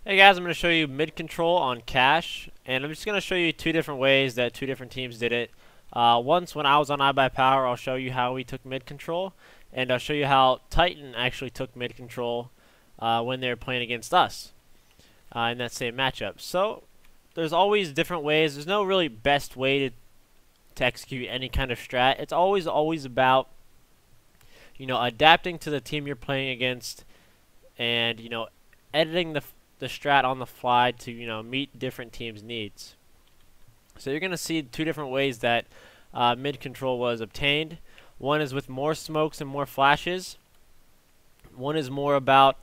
Hey guys, I'm going to show you mid control on cash, and I'm just going to show you two different ways that two different teams did it. Once when I was on iBUYPOWER, I'll show you how we took mid control, and I'll show you how Titan actually took mid control when they were playing against us in that same matchup. So there's always different ways. There's no really best way to execute any kind of strat. It's always about adapting to the team you're playing against, and editing the strat on the fly to meet different teams' needs. So you're gonna see two different ways that mid control was obtained. One is with more smokes and more flashes. One is more about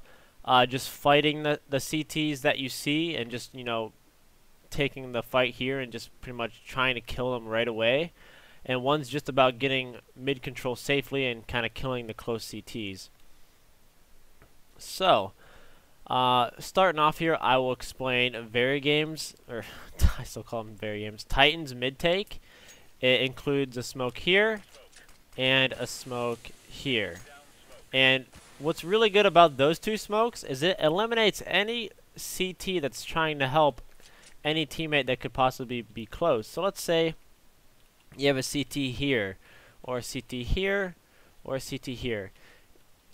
just fighting the CTs that you see and just taking the fight here and just pretty much trying to kill them right away. And one's just about getting mid control safely and kind of killing the close CTs. So starting off here, I will explain Varigames, or I still call them Varigames, Titan's mid take. It includes a smoke here and a smoke here. And what's really good about those two smokes is it eliminates any CT that's trying to help any teammate that could possibly be close. So let's say you have a CT here, or a CT here, or a CT here,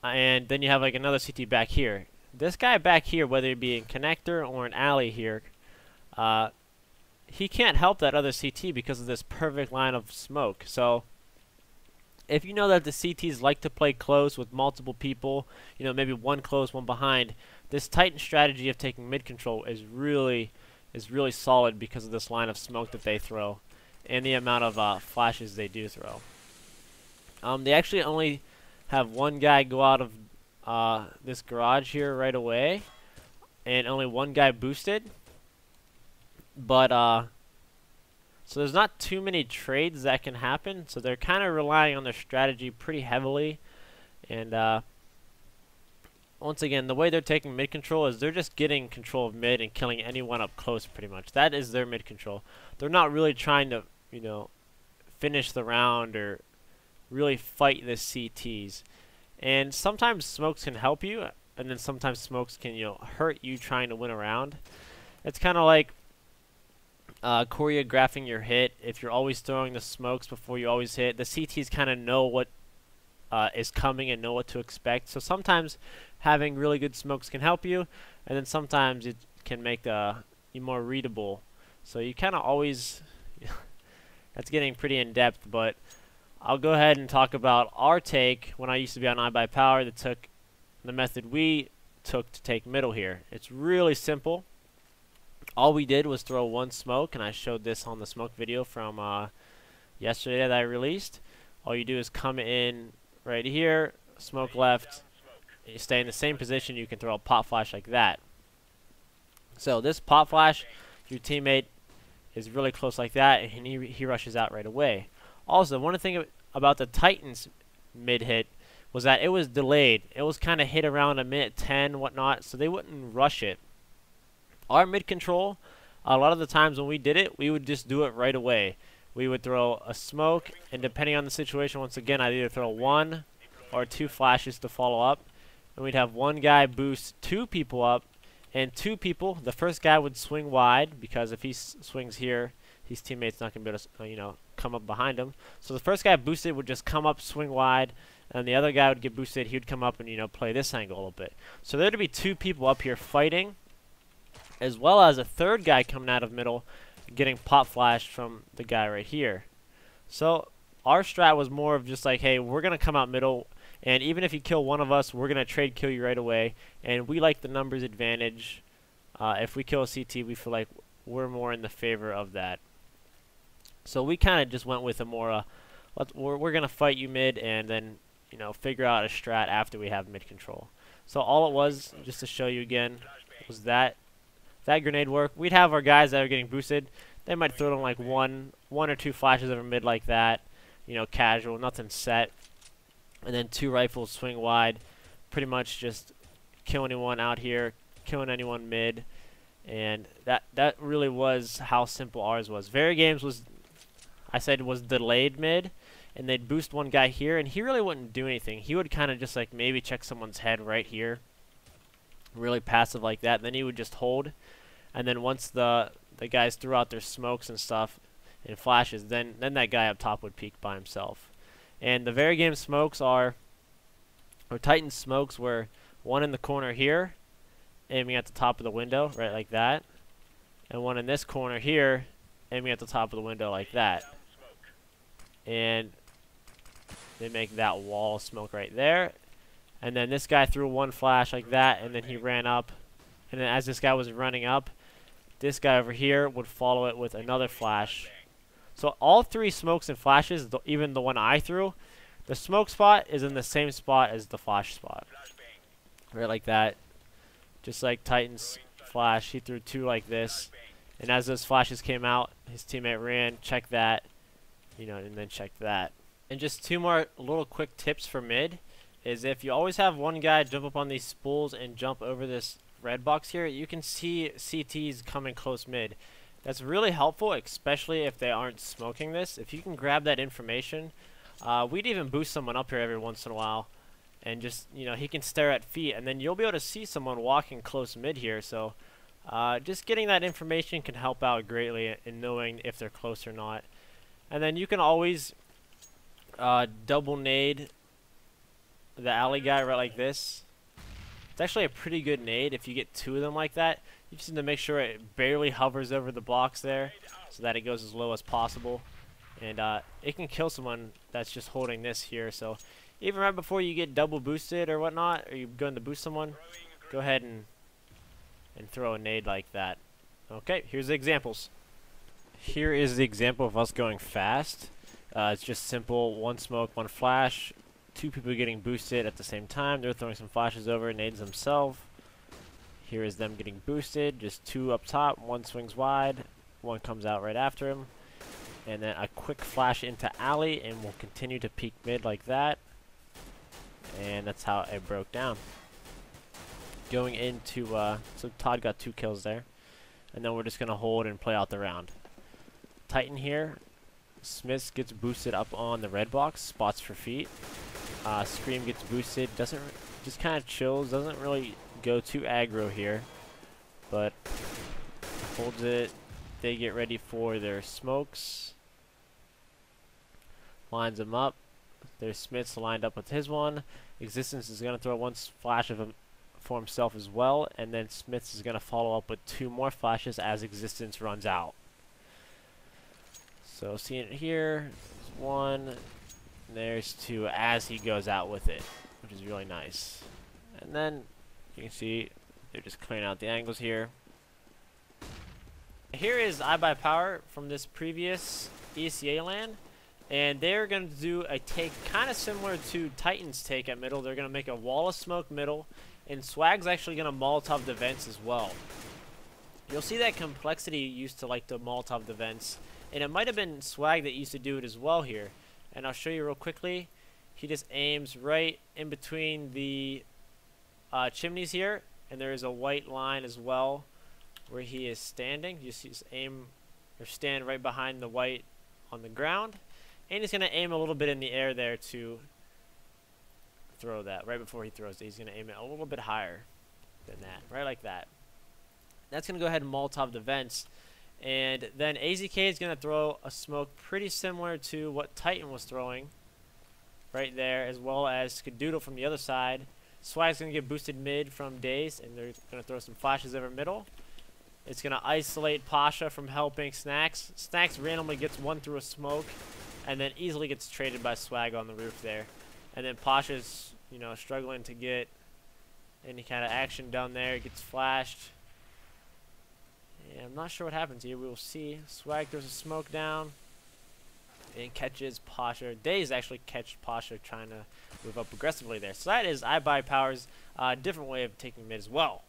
and then you have like another CT back here. This guy back here, whether it be in connector or an alley here, he can't help that other CT because of this perfect line of smoke. So if you know that the CTs like to play close with multiple people, maybe one close, one behind, this Titan strategy of taking mid control is really solid because of this line of smoke that they throw and the amount of flashes they do throw. They actually only have one guy go out of this garage here right away, and only one guy boosted. But so there's not too many trades that can happen, so they're kind of relying on their strategy pretty heavily. And once again, the way they're taking mid control is they're just getting control of mid and killing anyone up close pretty much. That is their mid control. They're not really trying to finish the round or really fight the CTs. And sometimes smokes can help you, and then sometimes smokes can hurt you trying to win a round. It's kind of like choreographing your hit. If you're always throwing the smokes before you always hit, the CTs kind of know what is coming and know what to expect. So sometimes having really good smokes can help you, and then sometimes it can make you more readable. So you kind of always that's getting pretty in depth, but I'll go ahead and talk about our take when I used to be on iBUYPOWER that took the method we took to take middle here. It's really simple. All we did was throw one smoke, and I showed this on the smoke video from yesterday that I released. All you do is come in right here, smoke left, and you stay in the same position. You can throw a pop flash like that. So this pop flash, your teammate is really close like that, and he rushes out right away. Also, one thing about the Titans mid hit was that it was delayed. It was kind of hit around a minute 10, whatnot, so they wouldn't rush it. Our mid control, a lot of the times when we did it, we would just do it right away. We would throw a smoke, and depending on the situation, once again, I'd either throw one or two flashes to follow up, and we'd have one guy boost two people up, and two people, the first guy would swing wide, because if he swings here, his teammate's not going to be able to, come up behind him. So the first guy boosted would just come up, swing wide, and the other guy would get boosted. He would come up and, play this angle a little bit. So there'd be two people up here fighting, as well as a third guy coming out of middle, getting pop flashed from the guy right here. So our strat was more of just like, hey, we're going to come out middle, and even if you kill one of us, we're going to trade kill you right away. And we like the numbers advantage. If we kill a CT, we feel like we're more in the favor of that. So we kind of just went with a more, we're going to fight you mid and then, figure out a strat after we have mid control. So all it was, just to show you again, was that grenade work. We'd have our guys that are getting boosted. They might throw them like one or two flashes over mid like that, casual, nothing set. And then two rifles swing wide, pretty much just kill anyone out here, killing anyone mid. And that really was how simple ours was. Varigames was, I said, was delayed mid, and they'd boost one guy here, and he really wouldn't do anything. He would kind of just like maybe check someone's head right here, really passive like that. Then he would just hold, and then once the guys threw out their smokes and stuff and flashes, then that guy up top would peek by himself. And the very game smokes are, or Titan smokes were one in the corner here, aiming at the top of the window, right like that, and one in this corner here, aiming at the top of the window like that. And they make that wall of smoke right there. And then this guy threw one flash like that, and then he ran up. And then as this guy was running up, this guy over here would follow it with another flash. So all three smokes and flashes, even the one I threw, the smoke spot is in the same spot as the flash spot. Right like that. Just like Titan's flash, he threw two like this. And as those flashes came out, his teammate ran, checked that, you know, and then checked that. And just two more little quick tips for mid is if you always have one guy jump up on these spools and jump over this red box here, you can see CTs coming close mid. That's really helpful, especially if they aren't smoking this. If you can grab that information, we'd even boost someone up here every once in a while, and just, you know, he can stare at feet, and then you'll be able to see someone walking close mid here. So just getting that information can help out greatly in knowing if they're close or not. And then you can always double nade the alley guy right like this. It's actually a pretty good nade if you get two of them like that. You just need to make sure it barely hovers over the blocks there so that it goes as low as possible. And it can kill someone that's just holding this here. So even right before you get double boosted or whatnot, or you're going to boost someone, go ahead and throw a nade like that. Okay, here's the examples. Here is the example of us going fast. It's just simple, one smoke, one flash, two people getting boosted at the same time. They're throwing some flashes over, nades themselves. Here is them getting boosted, just two up top, one swings wide, one comes out right after him. And then a quick flash into alley, and we'll continue to peek mid like that. And that's how it broke down. Going into, so Todd got 2 kills there. And then we're just going to hold and play out the round. Titan here. Smiths gets boosted up on the red box, spots for feet. Scream gets boosted, just kind of chills, doesn't really go too aggro here, but holds it. They get ready for their smokes, lines them up. There's Smiths lined up with his one. Existence is going to throw one flash of him for himself as well, and then Smiths is going to follow up with 2 more flashes as Existence runs out. So seeing it here, there's 1, there's 2 as he goes out with it, which is really nice. And then you can see they're just clearing out the angles here. Here is iBUYPOWER from this previous ECA LAN, and they're going to do a take kind of similar to Titan's take at middle. They're going to make a wall of smoke middle, and Swag's actually going to Molotov the vents as well. You'll see that Complexity used to like to Molotov the vents, and it might have been Swag that used to do it as well here. And I'll show you real quickly. He just aims right in between the chimneys here, and there is a white line as well where he is standing. You just aim or stand right behind the white on the ground, and he's going to aim a little bit in the air there to throw that. Right before he throws it, he's going to aim it a little bit higher than that, right like that. That's going to go ahead and Molotov the vents. And then AZK is going to throw a smoke pretty similar to what Titan was throwing right there, as well as Skadoodle from the other side. Swag's going to get boosted mid from Daze, and they're going to throw some flashes over middle. It's going to isolate Pasha from helping Snacks. Snacks randomly gets one through a smoke, and then easily gets traded by Swag on the roof there. And then Pasha's, you know, struggling to get any kind of action down there. Gets flashed. Yeah, I'm not sure what happens here. We will see. Swag throws a smoke down and catches Pasha. Daze actually catch Pasha trying to move up aggressively there. So that is iBUYPOWER's different way of taking mid as well.